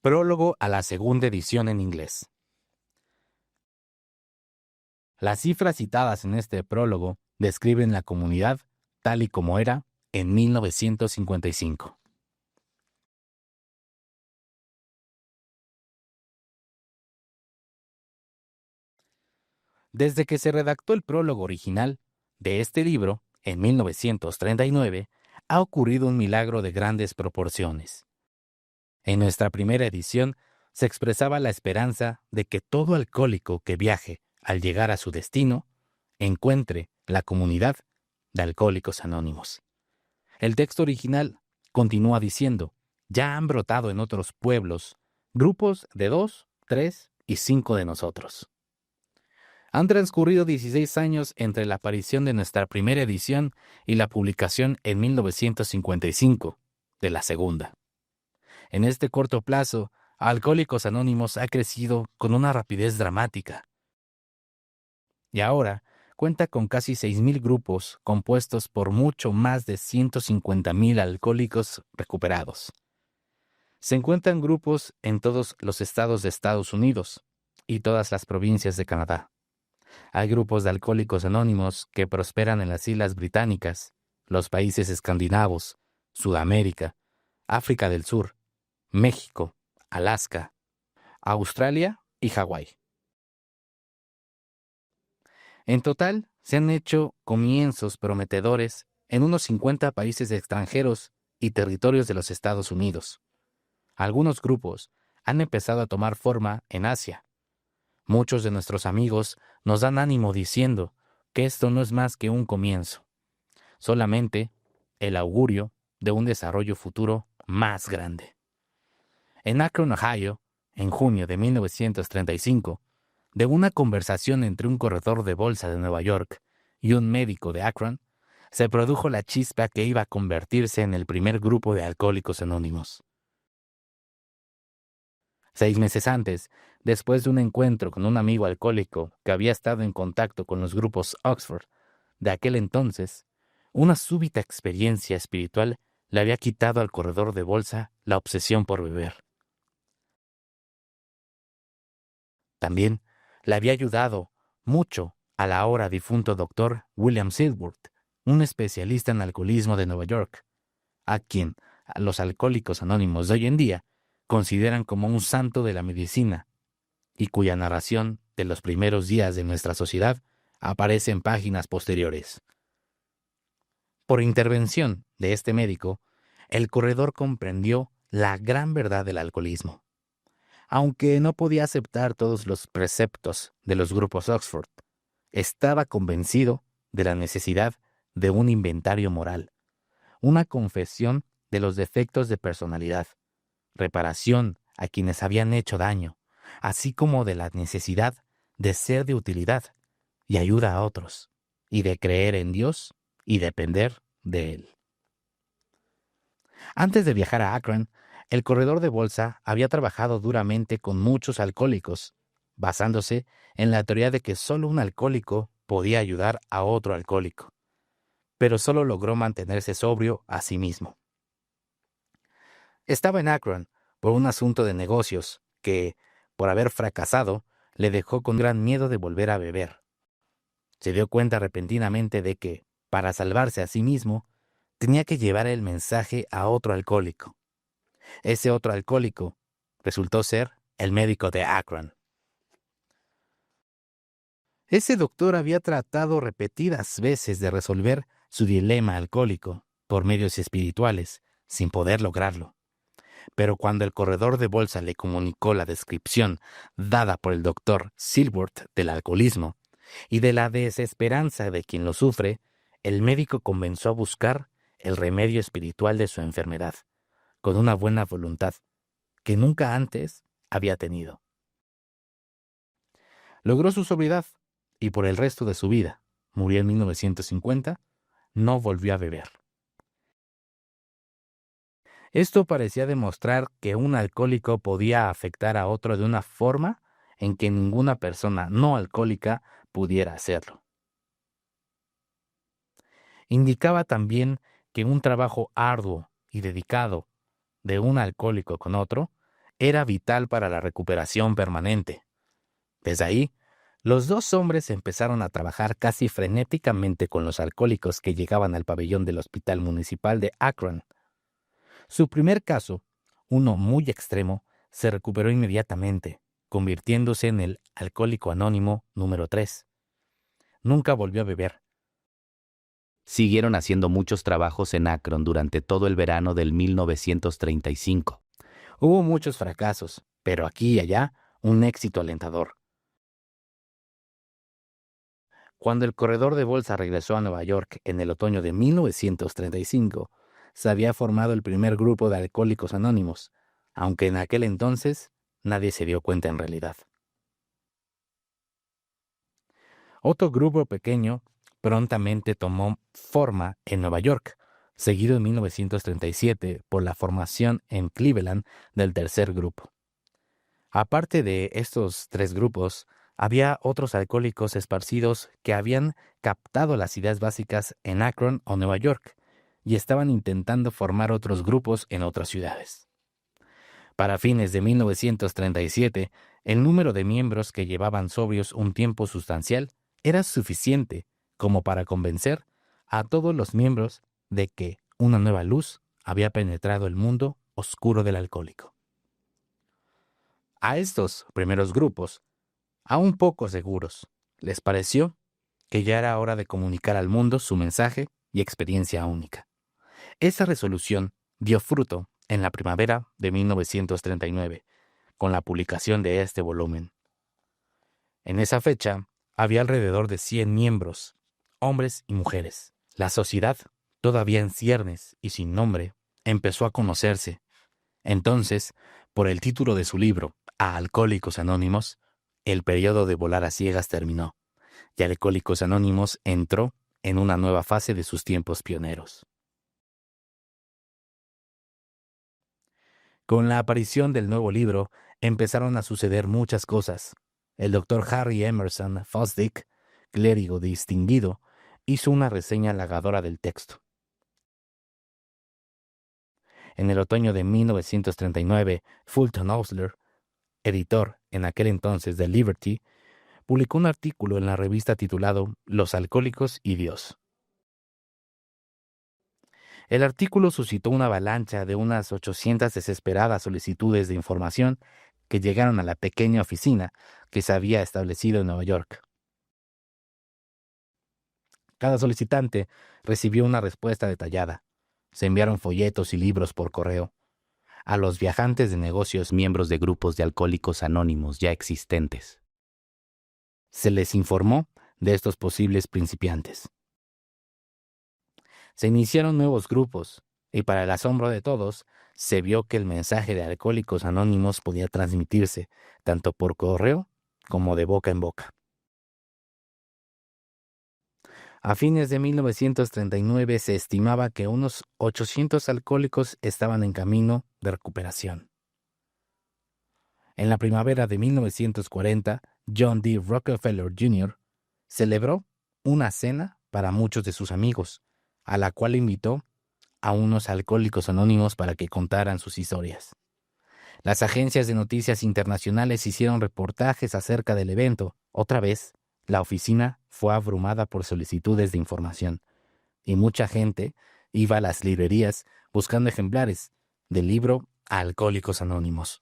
Prólogo a la segunda edición en inglés. Las cifras citadas en este prólogo describen la comunidad tal y como era en 1955. Desde que se redactó el prólogo original de este libro, en 1939, ha ocurrido un milagro de grandes proporciones. En nuestra primera edición se expresaba la esperanza de que todo alcohólico que viaje al llegar a su destino encuentre la comunidad de Alcohólicos Anónimos. El texto original continúa diciendo: ya han brotado en otros pueblos grupos de 2, 3 y 5 de nosotros. Han transcurrido 16 años entre la aparición de nuestra primera edición y la publicación en 1955 de la segunda. En este corto plazo, Alcohólicos Anónimos ha crecido con una rapidez dramática. Y ahora cuenta con casi 6,000 grupos compuestos por mucho más de 150,000 alcohólicos recuperados. Se encuentran grupos en todos los estados de Estados Unidos y todas las provincias de Canadá. Hay grupos de Alcohólicos Anónimos que prosperan en las Islas Británicas, los países escandinavos, Sudamérica, África del Sur, México, Alaska, Australia y Hawái. En total, se han hecho comienzos prometedores en unos 50 países extranjeros y territorios de los Estados Unidos. Algunos grupos han empezado a tomar forma en Asia. Muchos de nuestros amigos nos dan ánimo diciendo que esto no es más que un comienzo, solamente el augurio de un desarrollo futuro más grande. En Akron, Ohio, en junio de 1935, de una conversación entre un corredor de bolsa de Nueva York y un médico de Akron, se produjo la chispa que iba a convertirse en el primer grupo de Alcohólicos Anónimos. 6 meses antes, después de un encuentro con un amigo alcohólico que había estado en contacto con los grupos Oxford de aquel entonces, una súbita experiencia espiritual le había quitado al corredor de bolsa la obsesión por beber. También le había ayudado mucho al ahora difunto doctor William Silworth, un especialista en alcoholismo de Nueva York, a quien los Alcohólicos Anónimos de hoy en día consideran como un santo de la medicina y cuya narración de los primeros días de nuestra sociedad aparece en páginas posteriores. Por intervención de este médico, el corredor comprendió la gran verdad del alcoholismo. Aunque no podía aceptar todos los preceptos de los grupos Oxford, estaba convencido de la necesidad de un inventario moral, una confesión de los defectos de personalidad, reparación a quienes habían hecho daño, así como de la necesidad de ser de utilidad y ayuda a otros, y de creer en Dios y depender de Él. Antes de viajar a Akron, el corredor de bolsa había trabajado duramente con muchos alcohólicos, basándose en la teoría de que solo un alcohólico podía ayudar a otro alcohólico, pero solo logró mantenerse sobrio a sí mismo. Estaba en Akron por un asunto de negocios que, por haber fracasado, le dejó con gran miedo de volver a beber. Se dio cuenta repentinamente de que, para salvarse a sí mismo, tenía que llevar el mensaje a otro alcohólico. Ese otro alcohólico resultó ser el médico de Akron. Ese doctor había tratado repetidas veces de resolver su dilema alcohólico por medios espirituales, sin poder lograrlo. Pero cuando el corredor de bolsa le comunicó la descripción dada por el doctor Silworth del alcoholismo y de la desesperanza de quien lo sufre, el médico comenzó a buscar el remedio espiritual de su enfermedad, con una buena voluntad que nunca antes había tenido. Logró su sobriedad y por el resto de su vida, murió en 1950, no volvió a beber. Esto parecía demostrar que un alcohólico podía afectar a otro de una forma en que ninguna persona no alcohólica pudiera hacerlo. Indicaba también que un trabajo arduo y dedicado de un alcohólico con otro era vital para la recuperación permanente. Desde ahí, los dos hombres empezaron a trabajar casi frenéticamente con los alcohólicos que llegaban al pabellón del Hospital Municipal de Akron. Su primer caso, uno muy extremo, se recuperó inmediatamente, convirtiéndose en el alcohólico anónimo número 3. Nunca volvió a beber. Siguieron haciendo muchos trabajos en Akron durante todo el verano del 1935. Hubo muchos fracasos, pero aquí y allá un éxito alentador. Cuando el corredor de bolsa regresó a Nueva York en el otoño de 1935, se había formado el primer grupo de alcohólicos anónimos, aunque en aquel entonces nadie se dio cuenta en realidad. Otro grupo pequeño prontamente tomó forma en Nueva York, seguido en 1937 por la formación en Cleveland del tercer grupo. Aparte de estos tres grupos, había otros alcohólicos esparcidos que habían captado las ideas básicas en Akron o Nueva York y estaban intentando formar otros grupos en otras ciudades. Para fines de 1937, el número de miembros que llevaban sobrios un tiempo sustancial era suficiente como para convencer a todos los miembros de que una nueva luz había penetrado el mundo oscuro del alcohólico. A estos primeros grupos, aún poco seguros, les pareció que ya era hora de comunicar al mundo su mensaje y experiencia única. Esa resolución dio fruto en la primavera de 1939, con la publicación de este volumen. En esa fecha, había alrededor de 100 miembros, hombres y mujeres. La sociedad, todavía en ciernes y sin nombre, empezó a conocerse. Entonces, por el título de su libro, A Alcohólicos Anónimos, el periodo de volar a ciegas terminó, y Alcohólicos Anónimos entró en una nueva fase de sus tiempos pioneros. Con la aparición del nuevo libro, empezaron a suceder muchas cosas. El doctor Harry Emerson Fosdick, clérigo distinguido, hizo una reseña halagadora del texto. En el otoño de 1939, Fulton Osler, editor en aquel entonces de Liberty, publicó un artículo en la revista titulado Los alcohólicos y Dios. El artículo suscitó una avalancha de unas 800 desesperadas solicitudes de información que llegaron a la pequeña oficina que se había establecido en Nueva York. Cada solicitante recibió una respuesta detallada. Se enviaron folletos y libros por correo. A los viajantes de negocios, miembros de grupos de alcohólicos anónimos ya existentes, se les informó de estos posibles principiantes. Se iniciaron nuevos grupos, y para el asombro de todos, se vio que el mensaje de Alcohólicos Anónimos podía transmitirse tanto por correo como de boca en boca. A fines de 1939 se estimaba que unos 800 alcohólicos estaban en camino de recuperación. En la primavera de 1940, John D. Rockefeller Jr. celebró una cena para muchos de sus amigos, a la cual invitó a unos alcohólicos anónimos para que contaran sus historias. Las agencias de noticias internacionales hicieron reportajes acerca del evento. Otra vez, la oficina fue abrumada por solicitudes de información, y mucha gente iba a las librerías buscando ejemplares del libro Alcohólicos Anónimos.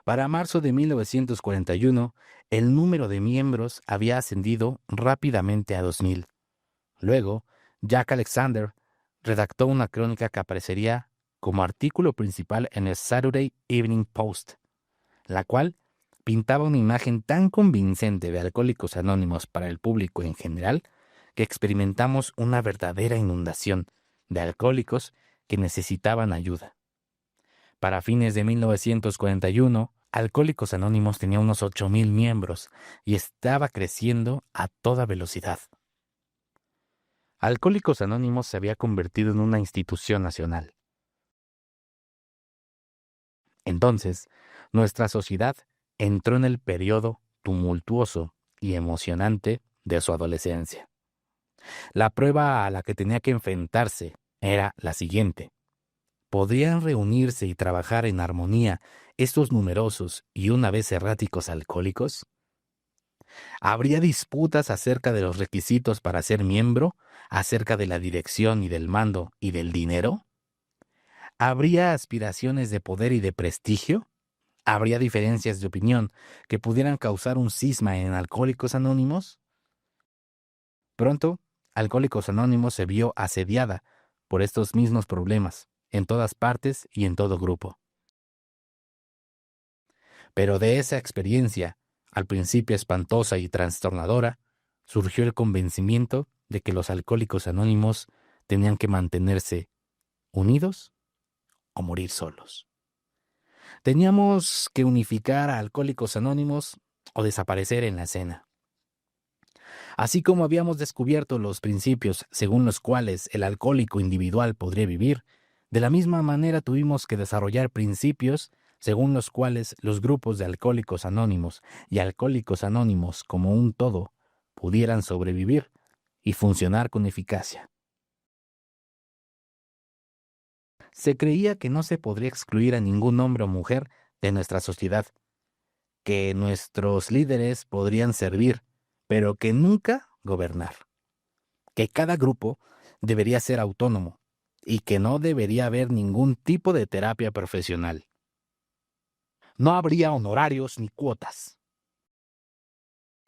Para marzo de 1941, el número de miembros había ascendido rápidamente a 2,000. Luego, Jack Alexander redactó una crónica que aparecería como artículo principal en el Saturday Evening Post, la cual pintaba una imagen tan convincente de Alcohólicos Anónimos para el público en general que experimentamos una verdadera inundación de alcohólicos que necesitaban ayuda. Para fines de 1941, Alcohólicos Anónimos tenía unos 8,000 miembros y estaba creciendo a toda velocidad. Alcohólicos Anónimos se había convertido en una institución nacional. Entonces, nuestra sociedad entró en el periodo tumultuoso y emocionante de su adolescencia. La prueba a la que tenía que enfrentarse era la siguiente. ¿podrían reunirse y trabajar en armonía estos numerosos y una vez erráticos alcohólicos? ¿Habría disputas acerca de los requisitos para ser miembro, acerca de la dirección y del mando y del dinero? ¿Habría aspiraciones de poder y de prestigio? ¿Habría diferencias de opinión que pudieran causar un cisma en Alcohólicos Anónimos? Pronto, Alcohólicos Anónimos se vio asediada por estos mismos problemas, en todas partes y en todo grupo. Pero de esa experiencia, al principio espantosa y trastornadora, surgió el convencimiento de que los Alcohólicos Anónimos tenían que mantenerse unidos o morir solos. Teníamos que unificar a Alcohólicos Anónimos o desaparecer en la escena. Así como habíamos descubierto los principios según los cuales el alcohólico individual podría vivir, de la misma manera tuvimos que desarrollar principios según los cuales los grupos de Alcohólicos Anónimos y Alcohólicos Anónimos como un todo pudieran sobrevivir y funcionar con eficacia. Se creía que no se podría excluir a ningún hombre o mujer de nuestra sociedad, que nuestros líderes podrían servir, pero que nunca gobernar, que cada grupo debería ser autónomo y que no debería haber ningún tipo de terapia profesional. No habría honorarios ni cuotas.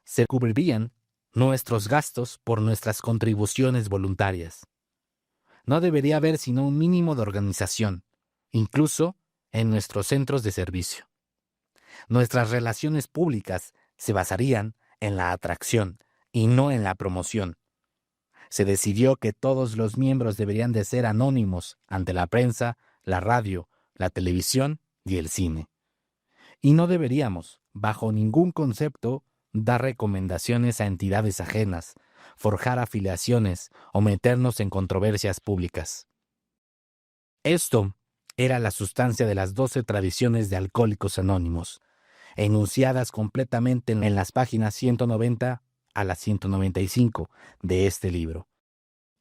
Se cubrirían nuestros gastos por nuestras contribuciones voluntarias. No debería haber sino un mínimo de organización, incluso en nuestros centros de servicio. Nuestras relaciones públicas se basarían en la atracción y no en la promoción. Se decidió que todos los miembros deberían de ser anónimos ante la prensa, la radio, la televisión y el cine. Y no deberíamos, bajo ningún concepto, dar recomendaciones a entidades ajenas, forjar afiliaciones o meternos en controversias públicas. Esto era la sustancia de las 12 tradiciones de Alcohólicos Anónimos, enunciadas completamente en las páginas 190 a las 195 de este libro.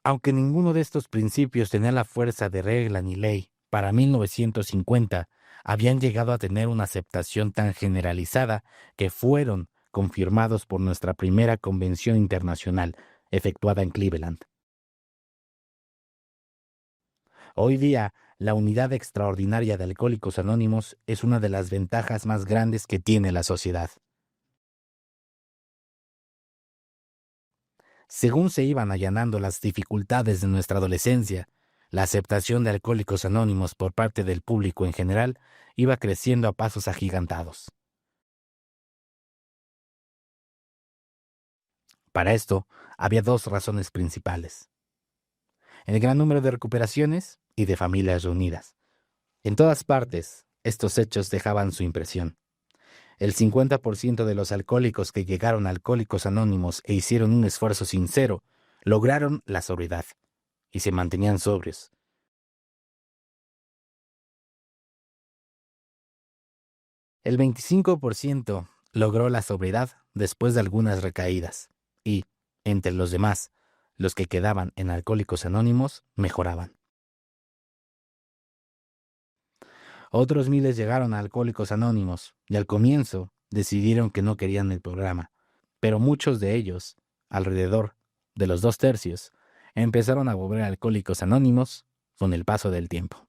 Aunque ninguno de estos principios tenía la fuerza de regla ni ley, para 1950 habían llegado a tener una aceptación tan generalizada que fueron confirmados por nuestra primera convención internacional, efectuada en Cleveland. Hoy día, la unidad extraordinaria de Alcohólicos Anónimos es una de las ventajas más grandes que tiene la sociedad. Según se iban allanando las dificultades de nuestra adolescencia, la aceptación de Alcohólicos Anónimos por parte del público en general iba creciendo a pasos agigantados. Para esto, había dos razones principales: el gran número de recuperaciones y de familias reunidas. En todas partes, estos hechos dejaban su impresión. El 50% de los alcohólicos que llegaron a Alcohólicos Anónimos e hicieron un esfuerzo sincero, lograron la sobriedad y se mantenían sobrios. El 25% logró la sobriedad después de algunas recaídas y, entre los demás, los que quedaban en Alcohólicos Anónimos mejoraban. Otros miles llegaron a Alcohólicos Anónimos y al comienzo decidieron que no querían el programa, pero muchos de ellos, alrededor de los 2/3, empezaron a volver Alcohólicos Anónimos con el paso del tiempo.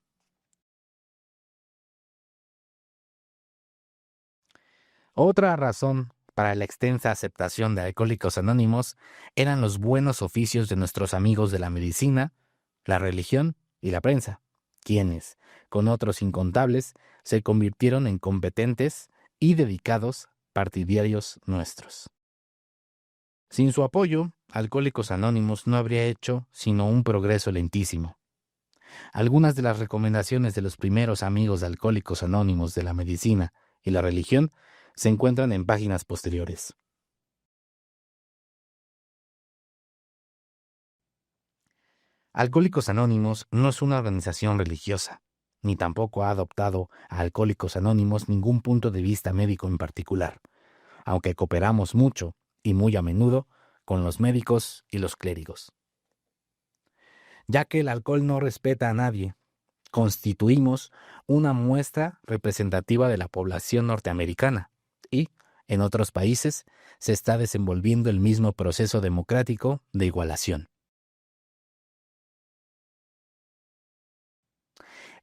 Otra razón para la extensa aceptación de Alcohólicos Anónimos eran los buenos oficios de nuestros amigos de la medicina, la religión y la prensa, quienes, con otros incontables, se convirtieron en competentes y dedicados partidarios nuestros. Sin su apoyo, Alcohólicos Anónimos no habría hecho sino un progreso lentísimo. Algunas de las recomendaciones de los primeros amigos de Alcohólicos Anónimos de la medicina y la religión se encuentran en páginas posteriores. Alcohólicos Anónimos no es una organización religiosa, ni tampoco ha adoptado a Alcohólicos Anónimos ningún punto de vista médico en particular, aunque cooperamos mucho y muy a menudo con los médicos y los clérigos. Ya que el alcohol no respeta a nadie, Constituimos una muestra representativa de la población norteamericana y, en otros países, se está desenvolviendo el mismo proceso democrático de igualación.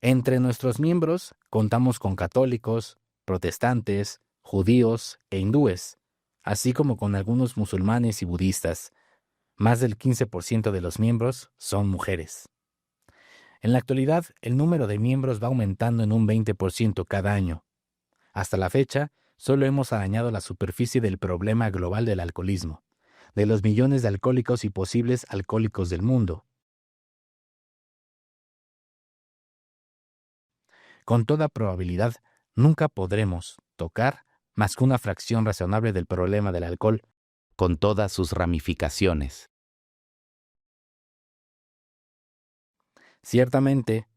Entre nuestros miembros contamos con católicos, protestantes, judíos e hindúes, así como con algunos musulmanes y budistas. Más del 15% de los miembros son mujeres. En la actualidad, el número de miembros va aumentando en un 20% cada año. Hasta la fecha, solo hemos arañado la superficie del problema global del alcoholismo, de los millones de alcohólicos y posibles alcohólicos del mundo. Con toda probabilidad, nunca podremos tocar más que una fracción razonable del problema del alcohol. con todas sus ramificaciones. Ciertamente,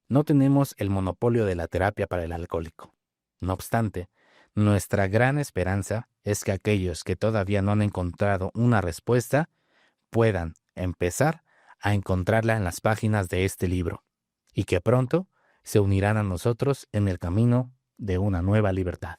no tenemos el monopolio de la terapia para el alcohólico. No obstante, nuestra gran esperanza es que aquellos que todavía no han encontrado una respuesta puedan empezar a encontrarla en las páginas de este libro y que pronto se unirán a nosotros en el camino de una nueva libertad.